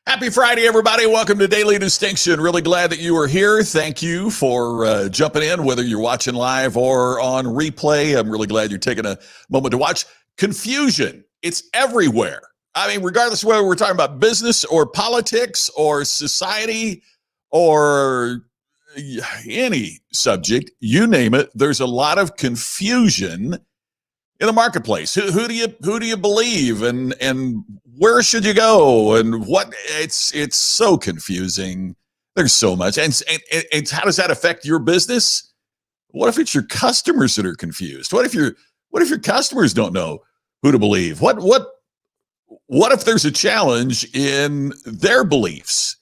Happy Friday, everybody. Welcome to Daily Distinction. Really glad that you are here. Thank you for jumping in, whether you're watching live or on replay. I'm really glad you're taking a moment to watch. Confusion, it's everywhere. I mean, regardless of whether we're talking about business or politics or society or any subject, you name it, there's a lot of confusion in the marketplace. Who do you believe, and where should you go, and what? It's so confusing. There's so much, and how does that affect your business? What if it's your customers that are confused? What if your customers don't know who to believe? What if there's a challenge in their beliefs?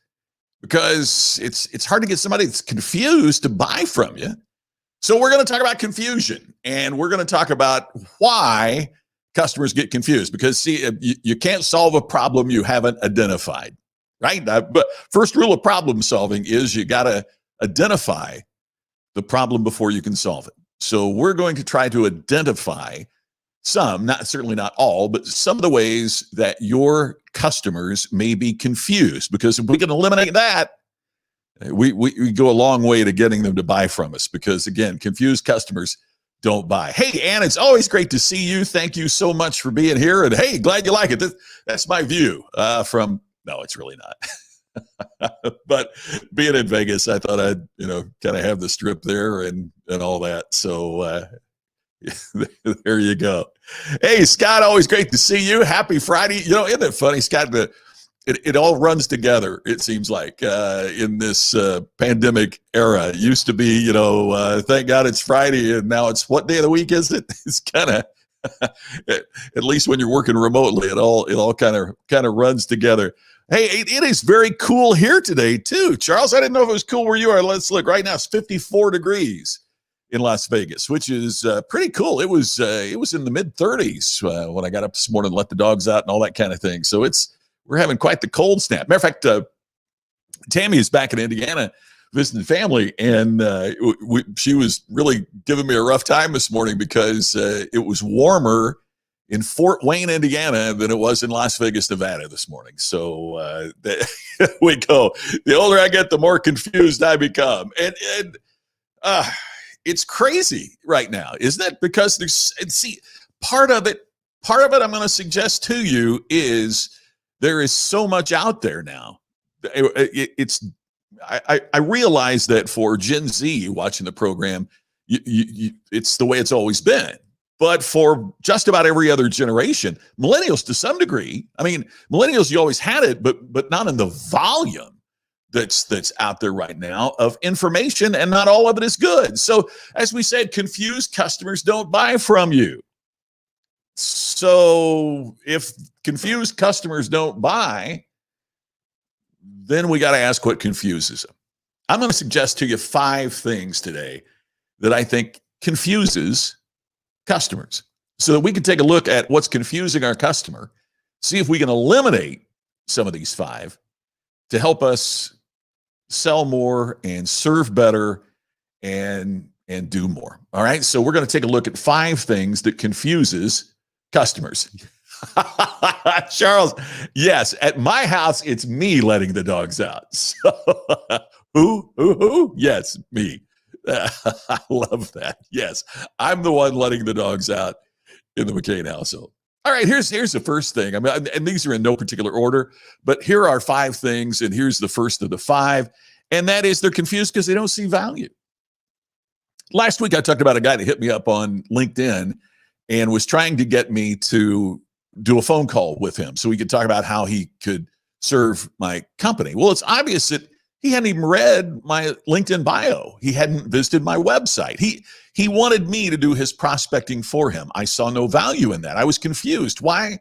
Because it's hard to get somebody that's confused to buy from you. So we're going to talk about confusion, and we're going to talk about why customers get confused. Because see, you can't solve a problem you haven't identified, right? But first rule of problem solving is you got to identify the problem before you can solve it. So we're going to try to identify some, certainly not all, but some of the ways that your customers may be confused. Because if we can eliminate that, we go a long way to getting them to buy from us, because again, confused customers don't buy. Hey, Ann, it's always great to see you. Thank you so much for being here. And hey, glad you like it. That's my view from, no, it's really not. But being in Vegas, I thought I'd, kind of have the strip there and all that. So there you go. Hey, Scott, always great to see you. Happy Friday. Isn't it funny, Scott, it all runs together, it seems like, in this pandemic era. It used to be, thank God it's Friday, and now it's, what day of the week is it? It's kind of, at least when you're working remotely, it all kind of runs together. Hey, it is very cool here today, too. Charles, I didn't know if it was cool where you are. Let's look. Right now, it's 54 degrees in Las Vegas, which is pretty cool. It was in the mid-30s when I got up this morning and let the dogs out and all that kind of thing. So we're having quite the cold snap. Matter of fact, Tammy is back in Indiana visiting family, and she was really giving me a rough time this morning because it was warmer in Fort Wayne, Indiana than it was in Las Vegas, Nevada this morning. So we go. The older I get, the more confused I become. And it's crazy right now, isn't it? Because part of it I'm going to suggest to you is there is so much out there now. I realize that for Gen Z watching the program, it's the way it's always been. But for just about every other generation, millennials to some degree, I mean, millennials, you always had it, but not in the volume that's out there right now of information, and not all of it is good. So as we said, confused customers don't buy from you. So if confused customers don't buy, then we got to ask what confuses them. I'm going to suggest to you 5 things today that I think confuses customers, so that we can take a look at what's confusing our customer, see if we can eliminate some of these 5 to help us sell more and serve better and do more. All right. So we're going to take a look at 5 things that confuses customers. Charles, yes, at my house, it's me letting the dogs out. So who? Yes, me. I love that. Yes, I'm the one letting the dogs out in the McCain household. All right, here's the first thing. I mean, and these are in no particular order, but here are 5 things, and here's the first of the 5, and that is they're confused because they don't see value. Last week, I talked about a guy that hit me up on LinkedIn and was trying to get me to do a phone call with him so we could talk about how he could serve my company. Well, it's obvious that he hadn't even read my LinkedIn bio. He hadn't visited my website. He wanted me to do his prospecting for him. I saw no value in that. I was confused. Why?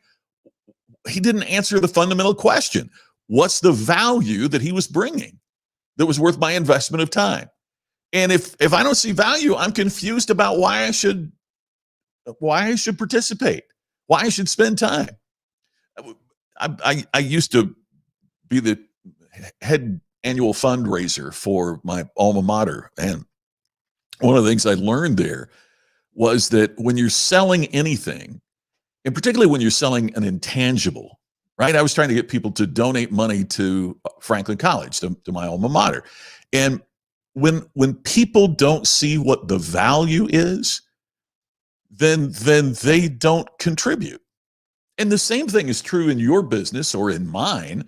He didn't answer the fundamental question. What's the value that he was bringing that was worth my investment of time? And if I don't see value, I'm confused about why I should participate, why I should spend time. I used to be the head annual fundraiser for my alma mater. And one of the things I learned there was that when you're selling anything, and particularly when you're selling an intangible, right? I was trying to get people to donate money to Franklin College, to my alma mater. And when people don't see what the value is, then they don't contribute. And the same thing is true in your business or in mine.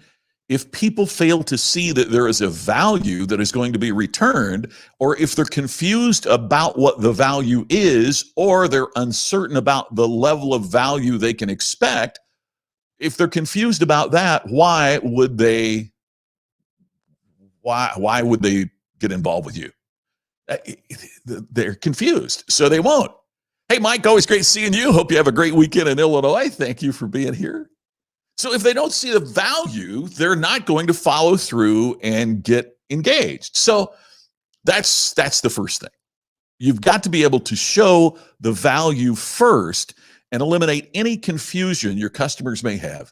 If people fail to see that there is a value that is going to be returned, or if they're confused about what the value is, or they're uncertain about the level of value they can expect, if they're confused about that, why would they get involved with you? They're confused, so they won't. Hey, Mike, always great seeing you. Hope you have a great weekend in Illinois. Thank you for being here. So if they don't see the value, they're not going to follow through and get engaged. So that's the first thing. You've got to be able to show the value first and eliminate any confusion your customers may have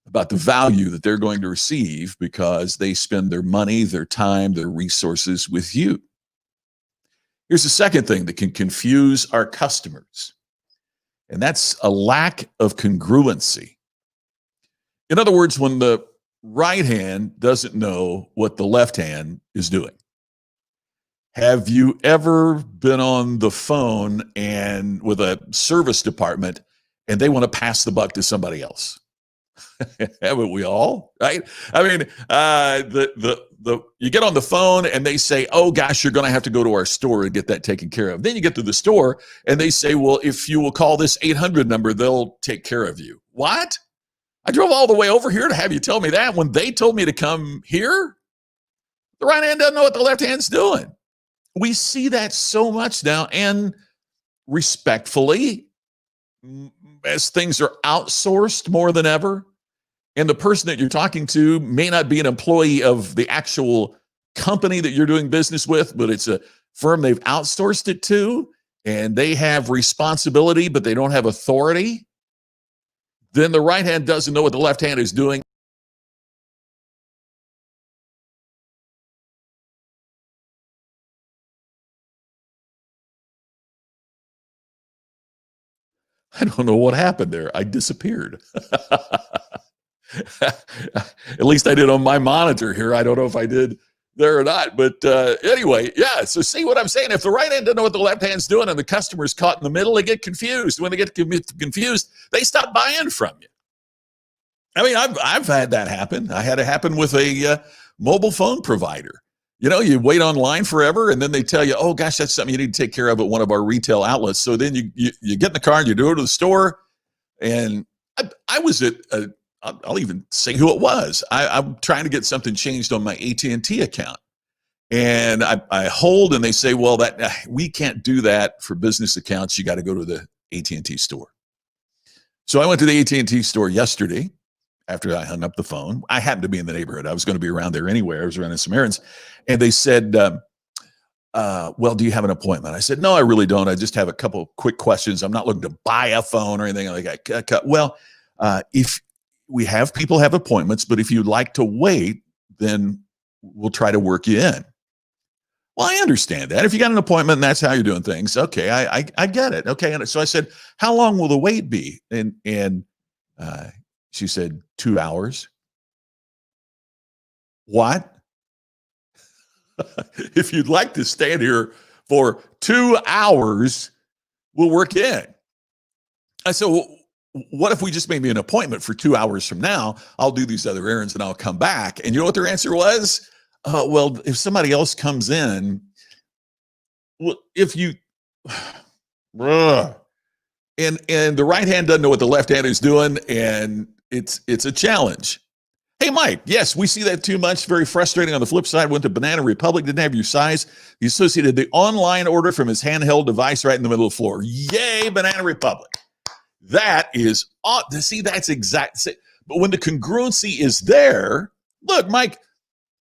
about the value that they're going to receive because they spend their money, their time, their resources with you. Here's the second thing that can confuse our customers, and that's a lack of congruency. In other words, when the right hand doesn't know what the left hand is doing. Have you ever been on the phone and with a service department and they want to pass the buck to somebody else? Haven't we all? Right? I mean, you get on the phone and they say, "Oh gosh, you're going to have to go to our store and get that taken care of." Then you get to the store and they say, "Well, if you will call this 800 number, they'll take care of you." What? I drove all the way over here to have you tell me that when they told me to come here? The right hand doesn't know what the left hand's doing. We see that so much now, and respectfully, as things are outsourced more than ever, and the person that you're talking to may not be an employee of the actual company that you're doing business with, but it's a firm they've outsourced it to, and they have responsibility, but they don't have authority, then the right hand doesn't know what the left hand is doing. I don't know what happened there. I disappeared. At least I did on my monitor here. I don't know if I did there or not. But anyway, yeah. So see what I'm saying? If the right hand doesn't know what the left hand's doing and the customer's caught in the middle, they get confused. When they get confused, they stop buying from you. I mean, I've had that happen. I had it happen with a mobile phone provider. You know, you wait online forever, and then they tell you, "Oh gosh, that's something you need to take care of at one of our retail outlets." So then you get in the car and you go to the store, and I was at I'll even say who it was. I'm trying to get something changed on my AT&T account, and I hold, and they say, "Well, that we can't do that for business accounts. You got to go to the AT&T store." So I went to the AT&T store yesterday. After I hung up the phone, I happened to be in the neighborhood. I was going to be around there anyway. I was running some errands. And they said, "Well, do you have an appointment?" I said, "No, I really don't. I just have a couple quick questions. I'm not looking to buy a phone or anything like that." "Well, if we have people have appointments, but if you'd like to wait, then we'll try to work you in." "Well, I understand that. If you got an appointment and that's how you're doing things, okay, I get it. Okay." And so I said, "How long will the wait be?" And she said, 2 hours. What? If you'd like to stand here for 2 hours, we'll work you in. I said, "Well, what if we just made me an appointment for 2 hours from now? I'll do these other errands and I'll come back." And you know what their answer was? "Well, if somebody else comes in, well, if you, bruh." And the right hand doesn't know what the left hand is doing, and it's a challenge. Hey, Mike, yes, we see that too much. Very frustrating. On the flip side, went to Banana Republic, didn't have your size. He associated the online order from his handheld device right in the middle of the floor. Yay, Banana Republic. That is, see, that's exact. But when the congruency is there, look, Mike,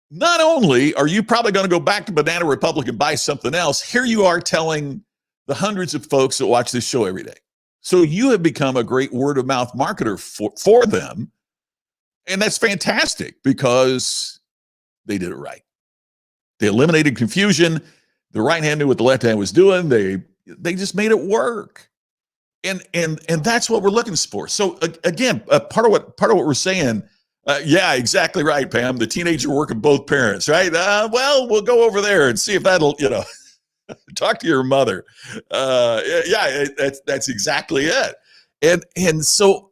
not only are you probably going to go back to Banana Republic and buy something else, here you are telling the hundreds of folks that watch this show every day, So you have become a great word of mouth marketer for them. And that's fantastic because they did it right. They eliminated confusion. The right hand knew what the left hand was doing. They just made it work. And that's what we're looking for. So again, part of what we're saying, yeah, exactly right, Pam. The teenager working both parents, right? Well, we'll go over there and see if that'll, talk to your mother. Yeah, that's exactly it. And so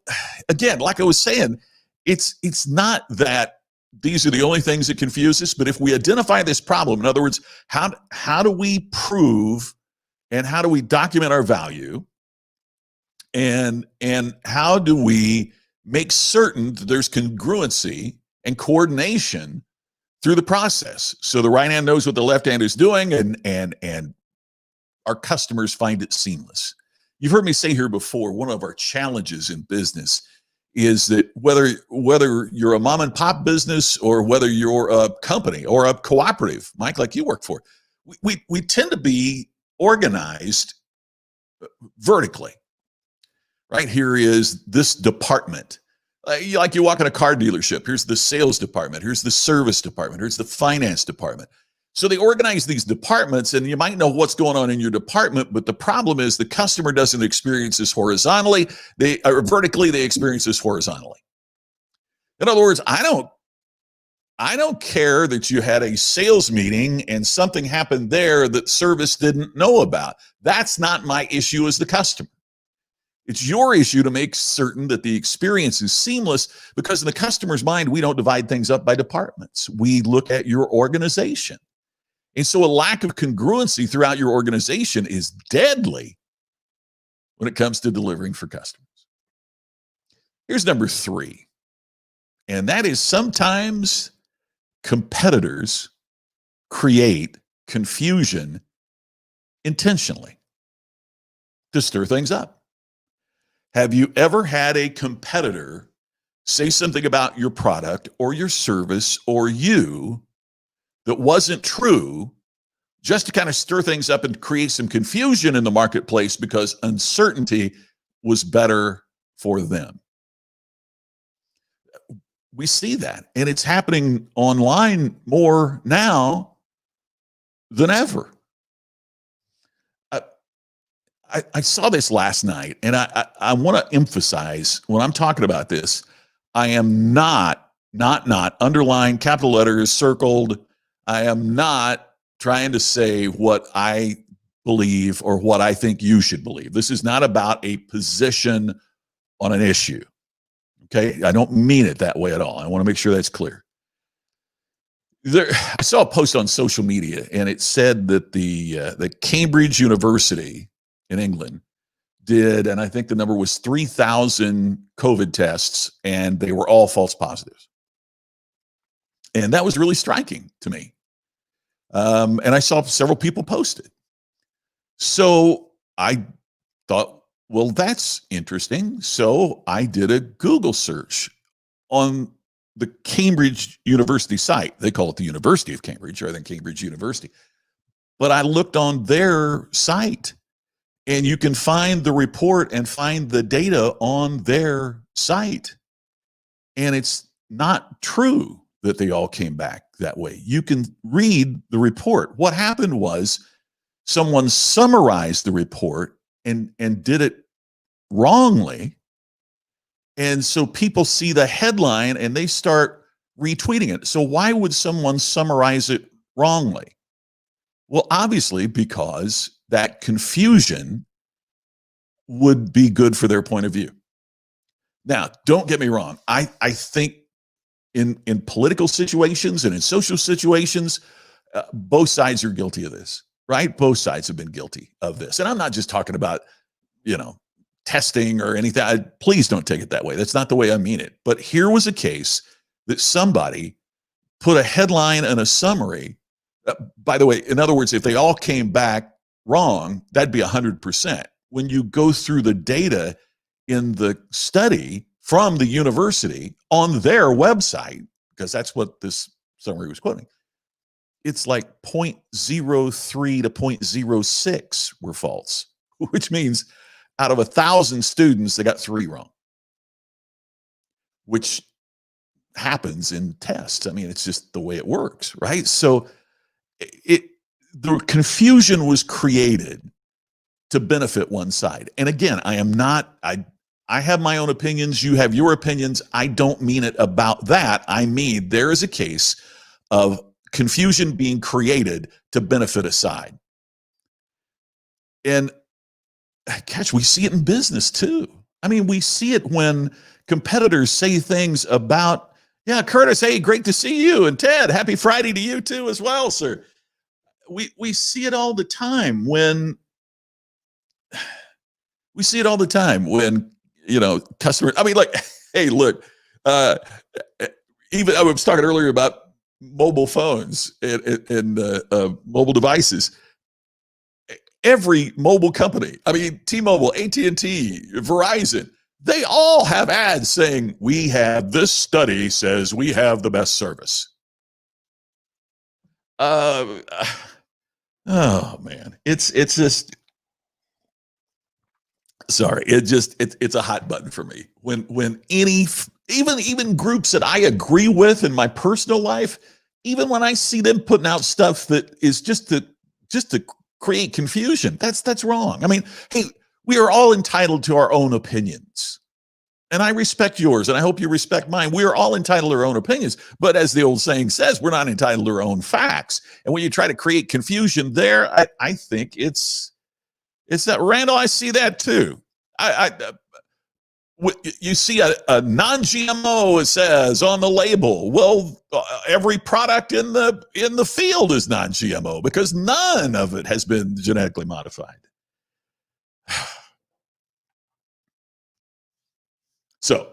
again, like I was saying, it's not that these are the only things that confuse us, but if we identify this problem, in other words, how do we prove and how do we document our value? And how do we make certain that there's congruency and coordination through the process so the right hand knows what the left hand is doing and our customers find it seamless. You've heard me say here before, one of our challenges in business is that whether you're a mom and pop business or whether you're a company or a cooperative, Mike, like you work for, we tend to be organized vertically. Right here is this department. Like you walk in a car dealership, here's the sales department, here's the service department, here's the finance department. So they organize these departments and you might know what's going on in your department, but the problem is the customer doesn't experience this horizontally. Vertically, they experience this horizontally. In other words, I don't care that you had a sales meeting and something happened there that service didn't know about. That's not my issue as the customer. It's your issue to make certain that the experience is seamless because in the customer's mind, we don't divide things up by departments. We look at your organization. And so a lack of congruency throughout your organization is deadly when it comes to delivering for customers. Here's number 3. And that is sometimes competitors create confusion intentionally to stir things up. Have you ever had a competitor say something about your product or your service or you that wasn't true just to kind of stir things up and create some confusion in the marketplace because uncertainty was better for them? We see that, and it's happening online more now than ever. I saw this last night, and I want to emphasize when I'm talking about this, I am not underlined, capital letters, circled. I am not trying to say what I believe or what I think you should believe. This is not about a position on an issue. Okay, I don't mean it that way at all. I want to make sure that's clear. I saw a post on social media, and it said that the Cambridge University in England did, and I think the number was 3,000 COVID tests, and they were all false positives. And that was really striking to me. And I saw several people post it. So I thought, well, that's interesting. So I did a Google search on the Cambridge University site. They call it the University of Cambridge rather than Cambridge University. But I looked on their site, and you can find the report and find the data on their site. And it's not true that they all came back that way. You can read the report. What happened was someone summarized the report and did it wrongly. And so people see the headline and they start retweeting it. So why would someone summarize it wrongly? Well, obviously, because that confusion would be good for their point of view. Now, don't get me wrong. I think in political situations and in social situations, both sides are guilty of this, right? Both sides have been guilty of this. And I'm not just talking about, testing or anything. Please don't take it that way. That's not the way I mean it. But here was a case that somebody put a headline and a summary. By the way, in other words, if they all came back wrong, that'd be 100%. When you go through the data in the study from the university on their website, because that's what this summary was quoting, it's like 0.03 to 0.06 were false, which means out of 1,000 students, they got 3 wrong, which happens in tests. I mean, it's just the way it works, right? So it the confusion was created to benefit one side. And again, I have my own opinions, you have your opinions. I don't mean it about that. I mean there is a case of confusion being created to benefit a side. And gosh, we see it in business too. I mean, we see it when competitors say things about, yeah, Curtis, hey, great to see you. And Ted, happy Friday to you too as well, sir. We see it all the time when customers, I mean, like, hey, look, even I was talking earlier about mobile phones and mobile devices. Every mobile company, I mean, T-Mobile, AT&T, Verizon, they all have ads saying, this study says we have the best service. Oh man, it's just, sorry, it's a hot button for me when even groups that I agree with in my personal life, even when I see them putting out stuff that is just to create confusion, that's wrong. I mean, hey, we are all entitled to our own opinions. And I respect yours, and I hope you respect mine. We are all entitled to our own opinions. But as the old saying says, we're not entitled to our own facts. And when you try to create confusion there, I think it's that, Randall, I see that too. You see a non-GMO, it says on the label. Well, every product in the field is non-GMO because none of it has been genetically modified. So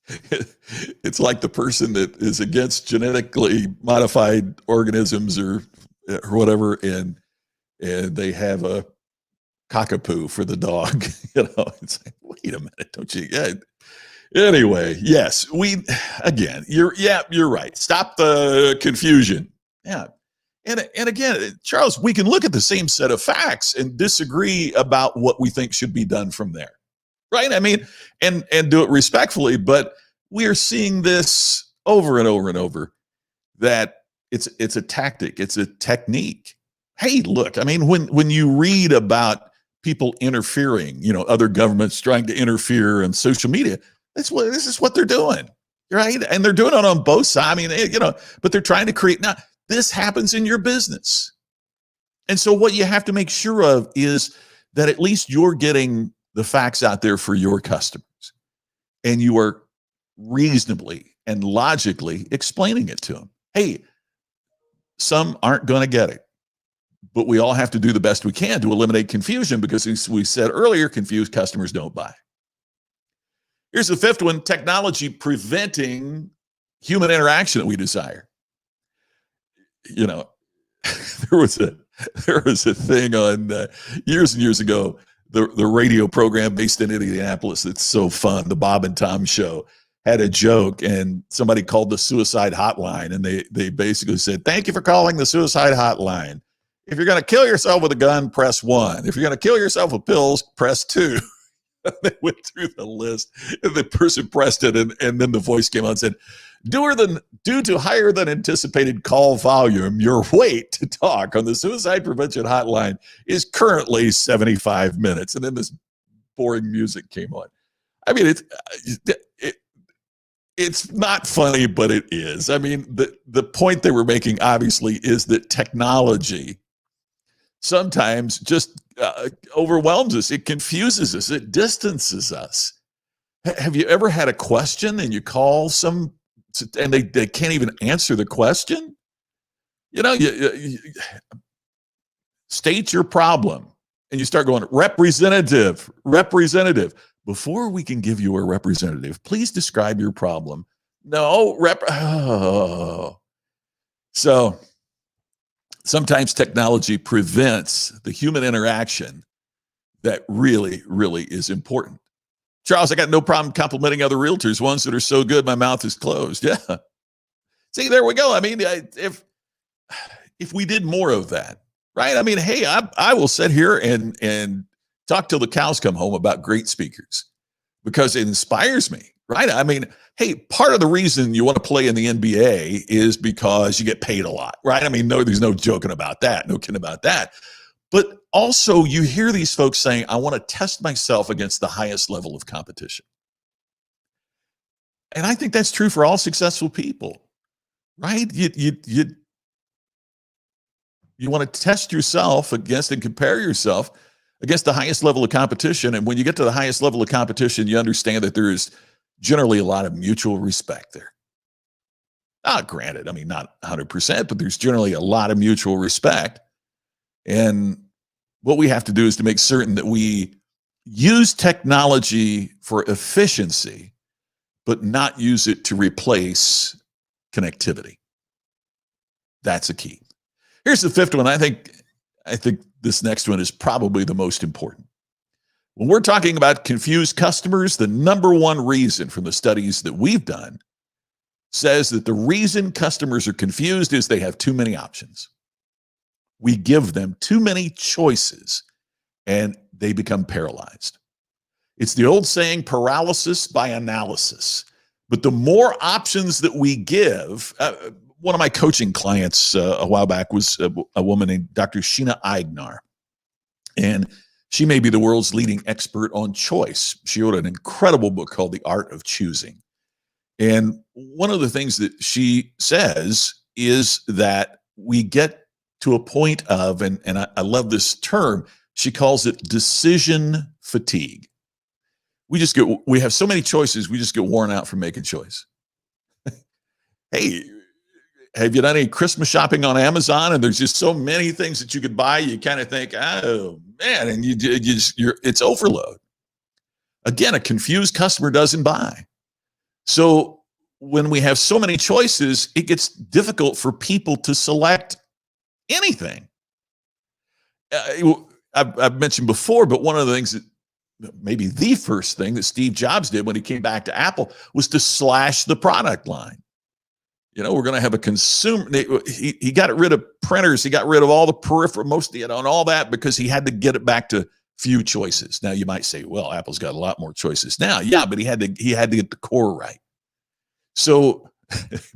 it's like the person that is against genetically modified organisms or whatever, and they have a cockapoo for the dog. It's like, wait a minute, don't you? Yeah. Anyway, yes, you're right. Stop the confusion. Yeah. And again, Charles, we can look at the same set of facts and disagree about what we think should be done from there. Right? I mean, and do it respectfully, but we are seeing this over and over and over, that it's a tactic, it's a technique. Hey, look, I mean, when you read about people interfering, other governments trying to interfere in social media, this is what they're doing, right? And they're doing it on both sides. I mean, but they're trying to create. Now, this happens in your business. And so what you have to make sure of is that at least you're getting the facts out there for your customers, and you are reasonably and logically explaining it to them. Hey, some aren't going to get it, but we all have to do the best we can to eliminate confusion, because as we said earlier, confused customers don't buy. Here's the fifth one: technology preventing human interaction that we desire. There was a thing on years and years ago, the radio program based in Indianapolis that's so fun, the Bob and Tom Show, had a joke, and somebody called the suicide hotline, and they basically said, "Thank you for calling the suicide hotline. If you're going to kill yourself with a gun, press 1. If you're going to kill yourself with pills, press 2. They went through the list, and the person pressed it, and then the voice came on and said, due to higher than anticipated call volume, your wait to talk on the suicide prevention hotline is currently 75 minutes. And then this boring music came on. I mean, it's not funny, but it is. I mean, the point they were making, obviously, is that technology sometimes just overwhelms us. It confuses us. It distances us. Have you ever had a question and you call and they can't even answer the question? You state your problem, and you start going, representative. Before we can give you a representative, please describe your problem. No, So sometimes technology prevents the human interaction that really, really is important. Charles, I got no problem complimenting other realtors, ones that are so good my mouth is closed. Yeah. See, there we go. I mean, if we did more of that, right? I mean, hey, I will sit here and talk till the cows come home about great speakers because it inspires me, right? I mean, hey, part of the reason you want to play in the NBA is because you get paid a lot, right? I mean, no, there's no joking about that, no kidding about that. But also, you hear these folks saying, I want to test myself against the highest level of competition. And I think that's true for all successful people, right? You want to test yourself against and compare yourself against the highest level of competition. And when you get to the highest level of competition, you understand that there is generally a lot of mutual respect there. Granted, I mean, not 100%, but there's generally a lot of mutual respect. And what we have to do is to make certain that we use technology for efficiency, but not use it to replace connectivity. That's a key. Here's the fifth one. I think this next one is probably the most important. When we're talking about confused customers, the number one reason from the studies that we've done says that the reason customers are confused is they have too many options. We give them too many choices and they become paralyzed. It's the old saying, paralysis by analysis. But the more options that we give, one of my coaching clients a while back was a woman named Dr. Sheena Eignar. And she may be the world's leading expert on choice. She wrote an incredible book called The Art of Choosing. And one of the things that she says is that we get to a point of, and I love this term, she calls it decision fatigue. We have so many choices, we just get worn out from making choice. Hey, have you done any Christmas shopping on Amazon? And there's just so many things that you could buy. You kind of think, oh man, and it's overload. Again, a confused customer doesn't buy. So when we have so many choices, it gets difficult for people to select anything. I've mentioned before, but one of the things that maybe the first thing that Steve Jobs did when he came back to Apple was to slash the product line. You know, we're going to have a consumer. He got rid of printers. He got rid of all the peripheral, and all that because he had to get it back to few choices. Now you might say, well, Apple's got a lot more choices now. Yeah, but he had to get the core right. So,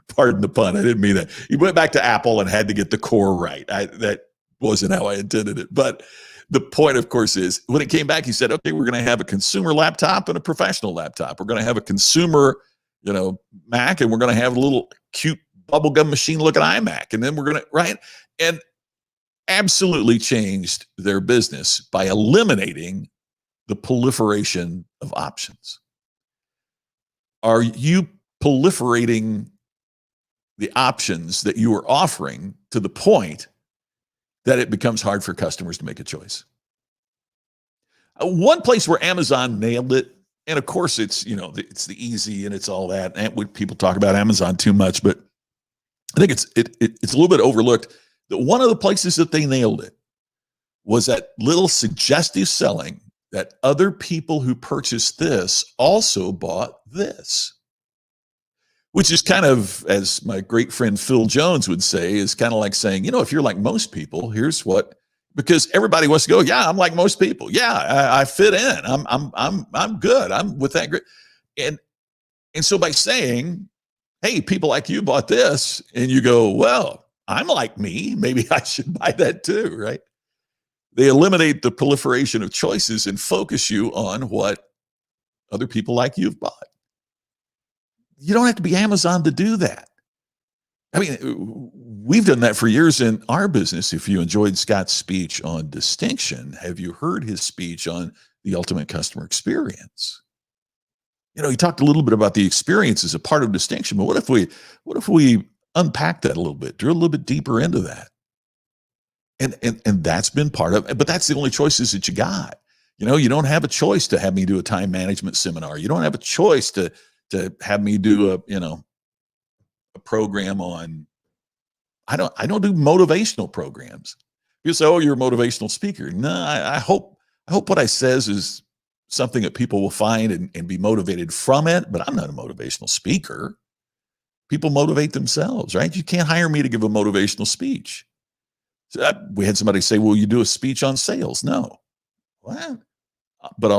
pardon the pun. I didn't mean that. He went back to Apple and had to get the core right. That wasn't how I intended it. But the point, of course, is when it came back, he said, okay, we're going to have a consumer laptop and a professional laptop. We're going to have a consumer, Mac, and we're going to have a little cute bubblegum machine looking iMac. And then we're going to, right? And absolutely changed their business by eliminating the proliferation of options. Are you proliferating the options that you are offering to the point that it becomes hard for customers to make a choice? One place where Amazon nailed it, and of course it's the easy and it's all that, and people talk about Amazon too much, but I think it's a little bit overlooked. That one of the places that they nailed it was that little suggestive selling that other people who purchased this also bought this, which is kind of, as my great friend Phil Jones would say, is kind of like saying, if you're like most people, here's what, because everybody wants to go, yeah, I'm like most people. Yeah, I fit in. I'm good. I'm with that group. And so by saying, hey, people like you bought this, and you go, well, I'm like me. Maybe I should buy that too, right? They eliminate the proliferation of choices and focus you on what other people like you've bought. You don't have to be Amazon to do that. I mean, we've done that for years in our business. If you enjoyed Scott's speech on distinction, have you heard his speech on the ultimate customer experience? He talked a little bit about the experience as a part of distinction, but what if we unpack that a little bit, drill a little bit deeper into that? And that's been part of it, but that's the only choices that you got. You don't have a choice to have me do a time management seminar. You don't have a choice to have me do a program on, I don't do motivational programs. You say, oh, you're a motivational speaker. No, I hope what I says is something that people will find and be motivated from it, but I'm not a motivational speaker. People motivate themselves, right? You can't hire me to give a motivational speech. So we had somebody say, "Well, you do a speech on sales?" No, what? But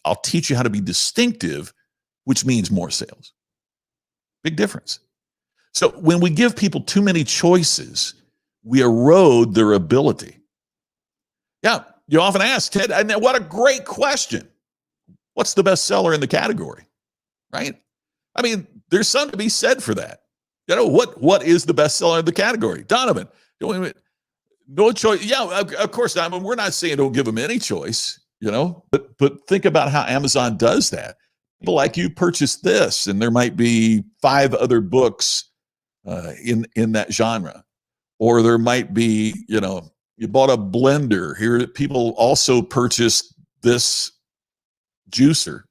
I'll teach you how to be distinctive, which means more sales. Big difference. So when we give people too many choices, we erode their ability. Yeah, you often ask, Ted, and what a great question. What's the best seller in the category? Right? I mean, there's something to be said for that. You know, what is the best seller in the category? Donovan, no choice. Yeah, of course. I mean, we're not saying don't give them any choice, but think about how Amazon does that. People like you purchase this, and there might be 5 other books in that genre, or there might be, you bought a blender here. People also purchased this juicer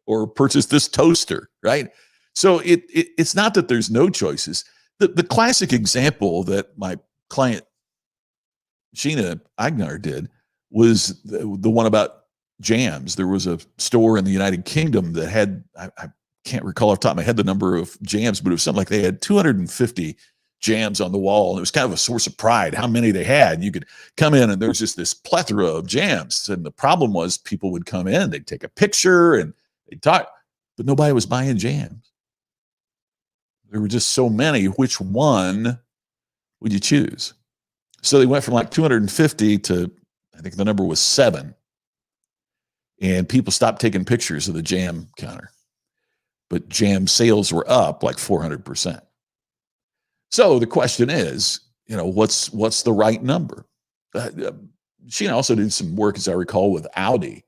or purchase this toaster, right? So it's not that there's no choices. The classic example that my client Sheena Agnar did was the one about jams. There was a store in the United Kingdom that had, I can't recall off the top of my head the number of jams, but it was something like they had 250 jams on the wall. And it was kind of a source of pride how many they had. And you could come in and there's just this plethora of jams. And the problem was people would come in, they'd take a picture and they'd talk, but nobody was buying jams. There were just so many. Which one would you choose? So they went from like 250 to, I think the number was 7. And people stopped taking pictures of the jam counter. But jam sales were up like 400%. So the question is, what's the right number? She also did some work, as I recall, with Audi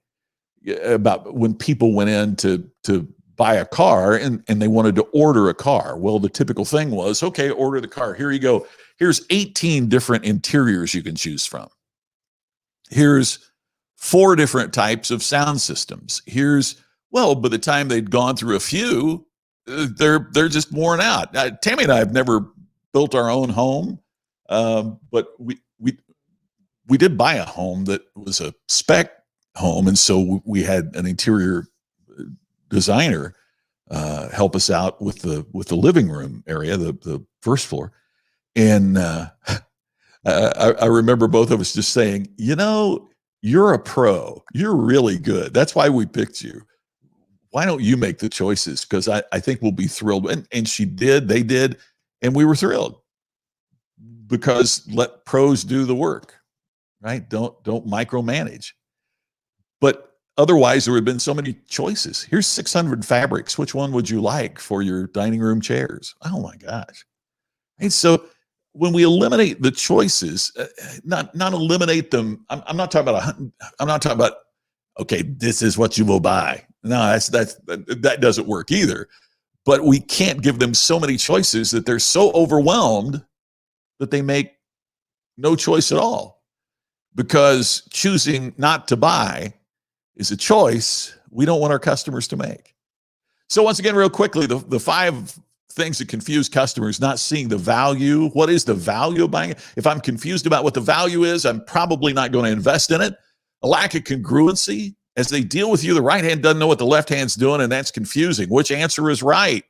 about when people went in to buy a car and they wanted to order a car. Well, the typical thing was, okay, order the car. Here you go. Here's 18 different interiors you can choose from. Here's 4 different types of sound systems. Well, by the time they'd gone through a few, they're just worn out. Tammy and I have never built our own home, but we did buy a home that was a spec home, and so we had an interior designer help us out with the living room area, the first floor, and I remember both of us just saying, you're a pro, you're really good. That's why we picked you. Why don't you make the choices? Because I think we'll be thrilled. And she did, they did, and we were thrilled because let pros do the work, right? Don't micromanage. But otherwise, there would have been so many choices. Here's 600 fabrics. Which one would you like for your dining room chairs? Oh my gosh. And so when we eliminate the choices, not eliminate them. I'm not talking about, okay, this is what you will buy. No, that doesn't work either. But we can't give them so many choices that they're so overwhelmed that they make no choice at all. Because choosing not to buy is a choice we don't want our customers to make. So once again, real quickly, the 5 things that confuse customers: not seeing the value. What is the value of buying it? If I'm confused about what the value is, I'm probably not going to invest in it. A lack of congruency. As they deal with you, the right hand doesn't know what the left hand's doing, and that's confusing. Which answer is right?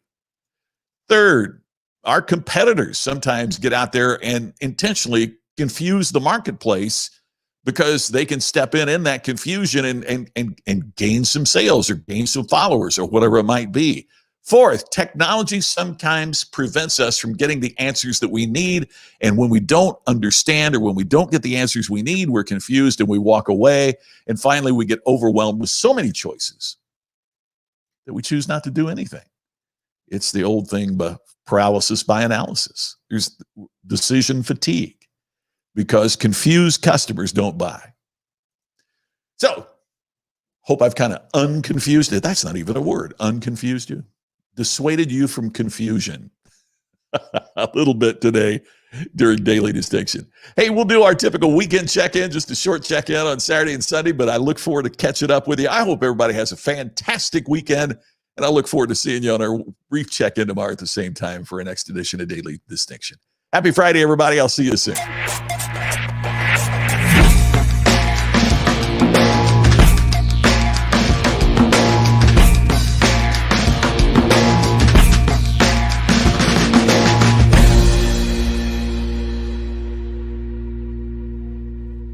Third, our competitors sometimes get out there and intentionally confuse the marketplace because they can step in that confusion and gain some sales or gain some followers or whatever it might be. Fourth, technology sometimes prevents us from getting the answers that we need. And when we don't understand or when we don't get the answers we need, we're confused and we walk away. And finally, we get overwhelmed with so many choices that we choose not to do anything. It's the old thing, but paralysis by analysis. There's decision fatigue because confused customers don't buy. So, hope I've kind of unconfused it. That's not even a word. Unconfused you. Dissuaded you from confusion a little bit today during Daily Distinction. Hey, we'll do our typical weekend check-in, just a short check-in on Saturday and Sunday, but I look forward to catching up with you. I hope everybody has a fantastic weekend, and I look forward to seeing you on our brief check-in tomorrow at the same time for our next edition of Daily Distinction. Happy Friday, everybody. I'll see you soon.